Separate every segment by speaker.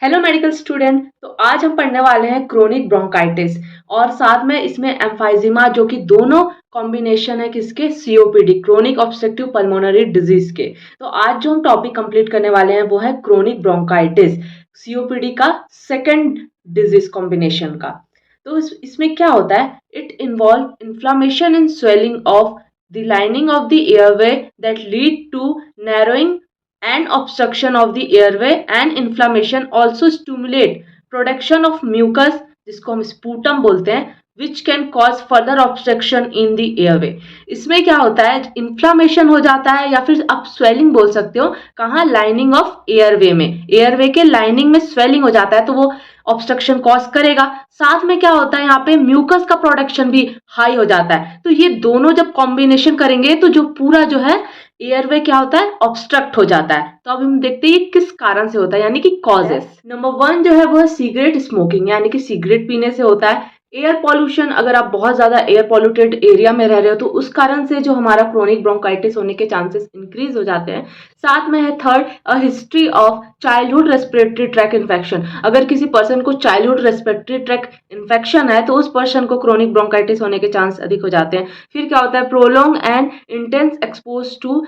Speaker 1: Hello medical student. तो आज हम पढ़ने वाले हैं क्रोनिक ब्रोंकाइटिस और साथ में इसमें एम्फाइजिमा, जो कि दोनों कॉम्बिनेशन है किसके, COPD, chronic obstructive pulmonary disease के। तो आज जो हम टॉपिक कंप्लीट करने वाले हैं वो है क्रोनिक ब्रोंकाइटिस, सीओपीडी का सेकंड डिजीज कॉम्बिनेशन का। तो इसमें क्या होता है, it involve inflammation and swelling of the lining of the airway that lead to narrowing and obstruction of the airway, and inflammation also stimulate production of mucus, जिसको हम sputum बोलते हैं, which can cause further obstruction in the airway। इसमें क्या होता है, inflammation हो जाता है या फिर आप स्वेलिंग बोल सकते हो। कहाँ, लाइनिंग ऑफ एयरवे में, एयरवे के लाइनिंग में स्वेलिंग हो जाता है तो वो ऑब्स्ट्रक्शन कॉज करेगा। साथ में क्या होता है, यहाँ पे म्यूकस का प्रोडक्शन भी हाई हो जाता है। तो ये दोनों जब कॉम्बिनेशन करेंगे तो जो पूरा जो है एयरवे क्या होता है, ऑब्स्ट्रक्ट हो जाता है। तो अब हम देखते हैं ये किस कारण से होता है, यानी कि कॉजेस। नंबर 1 जो है वो है सिगरेट स्मोकिंग, यानी कि सिगरेट पीने से होता है। एयर पॉल्यूशन, अगर आप बहुत ज्यादा एयर पॉल्यूटेड एरिया में रह रहे हो तो उस कारण से जो हमारा क्रोनिक ब्रोंकाइटिस होने के चांसेस इंक्रीज हो जाते हैं। साथ में है third, a history of childhood respiratory tract infection. अगर किसी पर्सन को चाइल्डहुड रेस्पिरेटरी ट्रैक इन्फेक्शन है तो उस पर्सन को क्रोनिक ब्रोंकाइटिस होने के चांस अधिक हो जाते हैं। फिर क्या होता है, prolong and intense expose to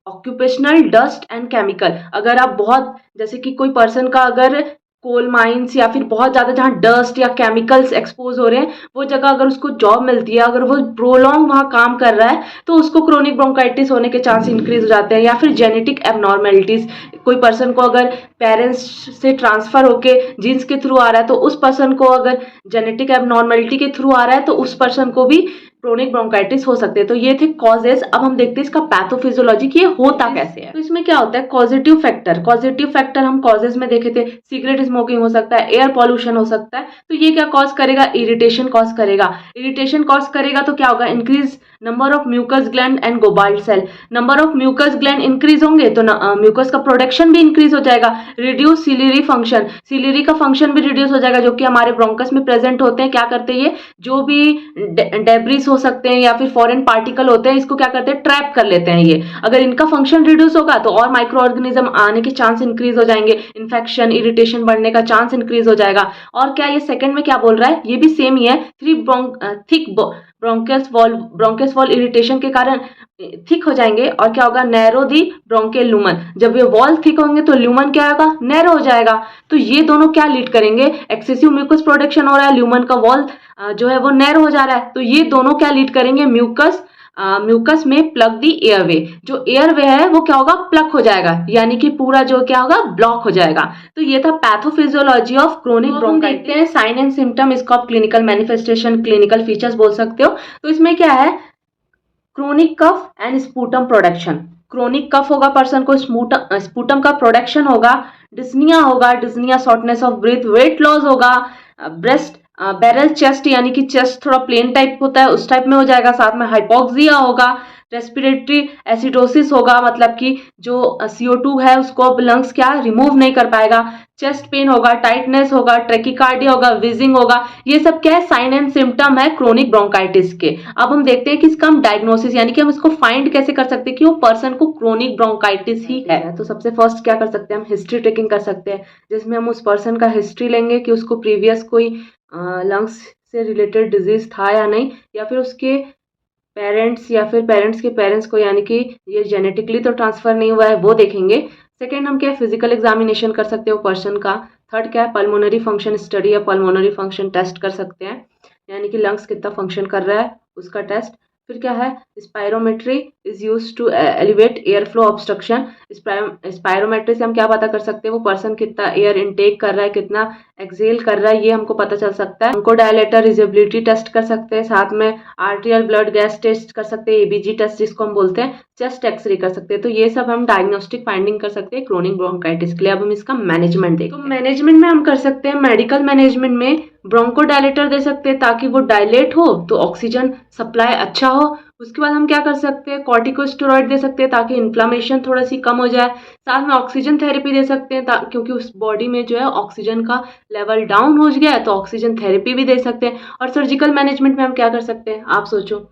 Speaker 1: occupational dust and chemical. अगर आप बहुत, जैसे कि कोई पर्सन का अगर कोल माइंस या फिर बहुत ज्यादा जहाँ डस्ट या केमिकल्स एक्सपोज हो रहे हैं वो जगह अगर उसको जॉब मिलती है, अगर वो प्रोलॉन्ग वहाँ काम कर रहा है तो उसको क्रोनिक ब्रोंकाइटिस होने के चांस इंक्रीज हो जाते हैं। या फिर जेनेटिक एबनॉर्मेलिटीज, कोई पर्सन को अगर पेरेंट्स से ट्रांसफर होके जीन्स के थ्रू आ रहा है तो उस पर्सन को, अगर जेनेटिक एबनॉर्मेलिटी के थ्रू आ रहा है तो उस पर्सन को भी क्रोनिक ब्रोंकाइटिस हो सकते हैं। तो ये थे कॉजेज। अब हम देखते हैं इसका पैथोफिजियोलॉजी कि ये होता कैसे है। तो इसमें क्या होता है, कॉजेटिव फैक्टर। कॉजेटिव फैक्टर हम कॉजेज में देखे थे, सिगरेट स्मोकिंग हो सकता है, एयर पॉल्यूशन हो सकता है। तो ये क्या कॉज करेगा, इरिटेशन कॉज करेगा। इरिटेशन कॉज करेगा तो क्या होगा, increase number of mucus gland and goblet cell. Number of mucus gland increase होंगे तो म्यूकस का प्रोडक्शन भी इंक्रीज हो जाएगा। रिड्यूस सिलियरी फंक्शन, सिलियरी का फंक्शन भी रिड्यूस हो जाएगा, जो कि हमारे ब्रोंकस में प्रेजेंट होते हैं। क्या करते हैं, ये जो भी डेब्रिस हो सकते हैं या फिर फॉरेन पार्टिकल होते हैं, इसको क्या करते हैं, ट्रैप कर लेते हैं। ये अगर इनका फंक्शन रिड्यूस होगा तो और माइक्रो ऑर्गेनिज्म आने के चांस इंक्रीज हो जाएंगे, इन्फेक्शन इरिटेशन बढ़ने का चांस इंक्रीज हो जाएगा। और क्या ये सेकंड में क्या बोल रहा है, ये भी सेम ही है, थिक ब्रोंकस वॉल इरिटेशन के कारण थिक हो जाएंगे। और क्या होगा, नैरो दी ब्रोंकियल लूमन। जब ये वॉल थिक होंगे तो ल्यूमन क्या होगा, नैरो हो जाएगा। तो ये दोनों क्या लीड करेंगे, एक्सेसिव म्यूकस प्रोडक्शन हो रहा है, ल्यूमन का वॉल जो है वो नैरो हो जा रहा है, तो ये दोनों क्या लीड करेंगे, म्यूकस में प्लग दी एयरवे। जो एयरवे है वो क्या होगा, प्लग हो जाएगा, यानी कि पूरा जो क्या होगा, ब्लॉक हो जाएगा। तो ये था पैथोफिजियोलॉजी ऑफ क्रोनिक ब्रोंकाइटिस। देखते हैं साइन एंड सिम्टम, इसको आप क्लिनिकल मैनिफेस्टेशन, क्लिनिकल फीचर्स बोल सकते हो। तो इसमें क्या है, chronic cough and sputum production. Chronic cough होगा, पर्सन को स्पूटम का प्रोडक्शन होगा। डिस्निया होगा, dyspnoea shortness of breath. Weight loss होगा, ब्रेस्ट बैरल चेस्ट, यानी कि चेस्ट थोड़ा प्लेन टाइप होता है उस टाइप में हो जाएगा। साथ में हाइपोक्सिया होगा, रेस्पिरेटरी एसिडोसिस होगा, मतलब कि जो CO2 है उसको अब लंग्स क्या रिमूव नहीं कर पाएगा। चेस्ट पेन होगा, टाइटनेस होगा, ट्रेकिकार्डिया होगा, विजिंग होगा। ये सब क्या है, साइन एंड सिम्टम है क्रोनिक ब्रोंकाइटिस के। अब हम देखते हैं कि इसका हम डायग्नोसिस, यानी कि हम इसको फाइंड कैसे कर सकते हैं कि वो पर्सन को क्रोनिक ब्रोंकाइटिस ही है। तो सबसे फर्स्ट क्या कर सकते हैं, हम हिस्ट्री टेकिंग कर सकते हैं, जिसमें हम उस पर्सन का हिस्ट्री लेंगे कि उसको प्रीवियस कोई लंग्स से रिलेटेड डिजीज था या नहीं, या फिर उसके पेरेंट्स या फिर पेरेंट्स के पेरेंट्स को, यानी कि ये जेनेटिकली तो ट्रांसफर नहीं हुआ है, वो देखेंगे। सेकेंड, हम क्या फिजिकल एग्जामिनेशन कर सकते हो पर्सन का। थर्ड क्या है, पल्मोनरी फंक्शन स्टडी या पल्मोनरी फंक्शन टेस्ट कर सकते हैं, यानी कि लंग्स कितना फंक्शन कर रहा है उसका टेस्ट। फिर क्या है, spirometry is used to elevate air flow obstruction. Spirometry से हम क्या पता कर सकते हैं, वो पर्सन कितना एयर इनटेक कर रहा है, कितना एक्सेल कर रहा है, ये हमको पता चल सकता है। हमको डायलेटर रिजेबिलिटी टेस्ट कर सकते हैं, साथ में आर्टियल ब्लड गैस टेस्ट कर सकते हैं, ABG टेस्ट जिसको हम बोलते हैं, चेस्ट एक्सरे कर सकते हैं। तो ये सब हम डायग्नोस्टिक फाइंडिंग कर सकते हैं क्रोनिक ब्रोंकाइटिस के लिए। अब हम इसका मैनेजमेंट देखते हैं। तो मैनेजमेंट में हम कर सकते हैं, मेडिकल मैनेजमेंट में ब्रोंकोडायलेटर दे सकते हैं ताकि वो डायलेट हो तो ऑक्सीजन सप्लाई अच्छा हो। उसके बाद हम क्या कर सकते हैं, कॉर्टिकोस्टेरॉइड दे सकते हैं ताकि इन्फ्लामेशन थोड़ा सी कम हो जाए। साथ में ऑक्सीजन थेरेपी दे सकते हैं क्योंकि उस बॉडी में जो है ऑक्सीजन का लेवल डाउन हो गया है, तो ऑक्सीजन थेरेपी भी दे सकते हैं। और सर्जिकल मैनेजमेंट में हम क्या कर सकते हैं, आप सोचो।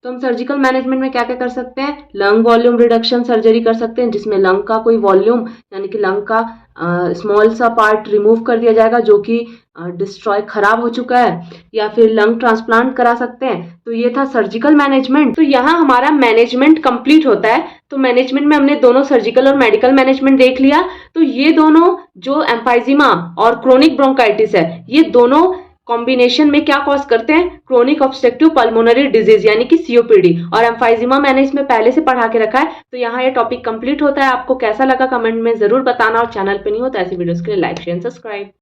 Speaker 1: तो हम सर्जिकल मैनेजमेंट में क्या क्या कर सकते हैं, लंग वॉल्यूम रिडक्शन सर्जरी कर सकते हैं, जिसमें लंग का कोई वॉल्यूम, यानी कि लंग का स्मॉल सा पार्ट रिमूव कर दिया जाएगा जो कि डिस्ट्रॉय खराब हो चुका है, या फिर लंग ट्रांसप्लांट करा सकते हैं। तो ये था सर्जिकल मैनेजमेंट। तो यहाँ हमारा मैनेजमेंट कंप्लीट होता है। तो मैनेजमेंट में हमने दोनों सर्जिकल और मेडिकल मैनेजमेंट देख लिया। तो ये दोनों जो एम्फाइजिमा और क्रोनिक ब्रोंकाइटिस है, ये दोनों कॉम्बिनेशन में क्या कॉज करते हैं? क्रोनिक ऑब्स्ट्रक्टिव पल्मोनरी डिजीज यानी कि सीओपीडी। और एम्फाइजिमा मैंने इसमें पहले से पढ़ा के रखा है। तो यहाँ ये टॉपिक कंप्लीट होता है। आपको कैसा लगा कमेंट में जरूर बताना, और चैनल पे नहीं हो तो ऐसी वीडियोस के लिए लाइक शेयर सब्सक्राइब।